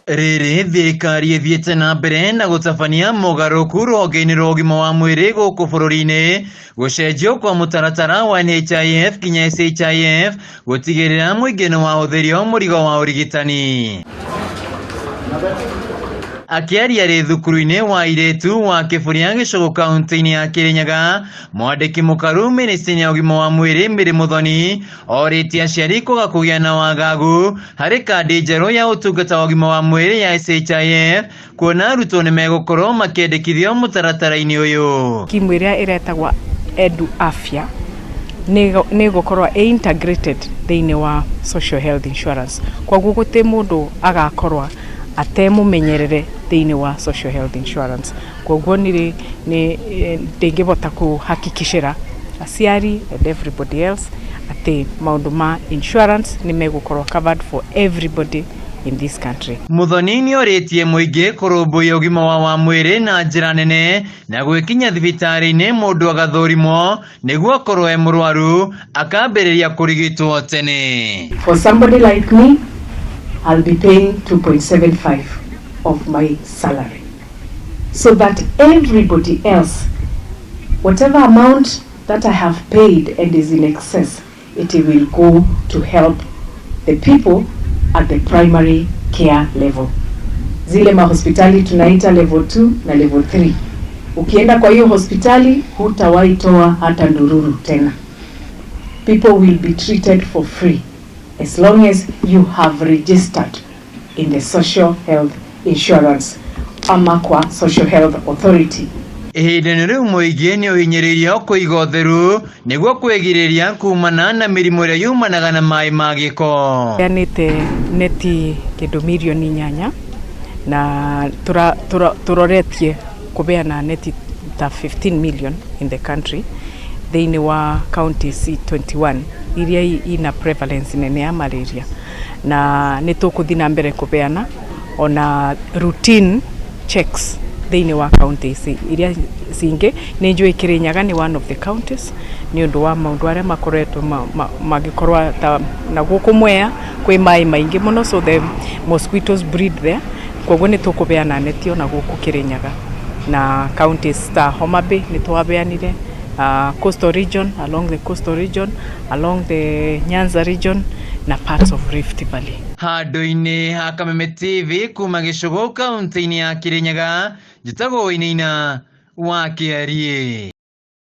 Riri thirikari ithiete na mbere na gutabania mogaruku rũhonge-inĩ rwa ũgima wa mwĩrĩ gũkũ bũrũri-inĩ gũcenjio kwa mũtaratara wa NHIF kinya SHIF gũtigĩrĩra mũingĩ nĩ wahũthĩrio mũrigo wa ũrigitani. Akiaria rĩ thukuru-inĩ wa Iretu wa Kĩbũria Gĩcũgũ kaunti-inĩ ya Kirinyaga, mwandĩki mũkaru mĩnĩcitĩ-inĩ ya ũgima wa mwĩrĩ Mary Muthoni orĩtie aciari kũga kũgĩa na wagagu harĩ kandi njerũ ya ũtungata wa ũgima wa mwĩrĩ ya SHIF, kuona arutwo nĩ megũkorwo makĩandĩkithio mũtaratara-inĩ ũyũ. Kimu ĩrĩa ĩretagwo Edu Afya nĩ gũkorwo integrated thĩinĩ wa social health insurance, koguo gũtĩ mũndũ agakorwo atemumenyerere thĩinĩ wa social health insurance. Koguo nĩ ndĩngĩbota kũhakikishĩra aciari and everybody else atĩ maũndũ ma insurance nĩ megũkorwo covered for everybody in this country. Muthoni nĩ orĩtie mũingĩ kũrũmbũiya ũgima wa mwĩrĩ na njĩra nene na gwĩkinya thibitarĩ-inĩ mũndũ agathũrimwo nĩguo akorwo e mũrwaru akambĩrĩria kũrigitwo tene. For somebody like me, I'll be paying 2.75 of my salary, so that everybody else, whatever amount that I have paid and is in excess, it will go to help the people at the primary care level. Zile mahospitali tunaita level 2 na level 3. Ukienda kwa hiyo hospitali hutawahi toa hata ndururu tena. People will be treated for free as long as you have registered in the social health insurance ama kwa social health authority. Ihinda-inĩ rĩu mũingĩ nĩ ũhinyĩrĩirio kũiga ũtheru nĩguo kwĩgirĩrĩria kumana na mĩrimũ ĩrĩa yumanaga na maĩ ma gĩko. Yanĩte neti kĩndũ mirioni 8 na tũroretie kũbeana neti ta 15 million in the country thĩinĩ wa county C21 iria ina prevalence nene ya malaria, na nĩ tũkũthiĩ na mbere kũbeana ona routine checks thĩinĩ wa county iria cingĩ. Nĩ njũĩ Kirinyaga nĩ one of the counties nĩ ũndũ wa maũndũ arĩa makoretwo magĩkorwo na gũkũ Mwea kwĩ maĩ maingĩ mũno, so the mosquitoes breed there. Koguo nĩ tũkũbeana neti ona gũkũ Kirinyaga na counties ta Homa Bay nĩ twabeanire, coastal region, along the coastal region, along the Nyanza region na parts of Rift Valley. Handũ-inĩ ha Kameme TV kuma Gĩcũgũ kaunti-inĩ ya Kirinyaga, njĩtagwo Wainaina wa Kĩarie.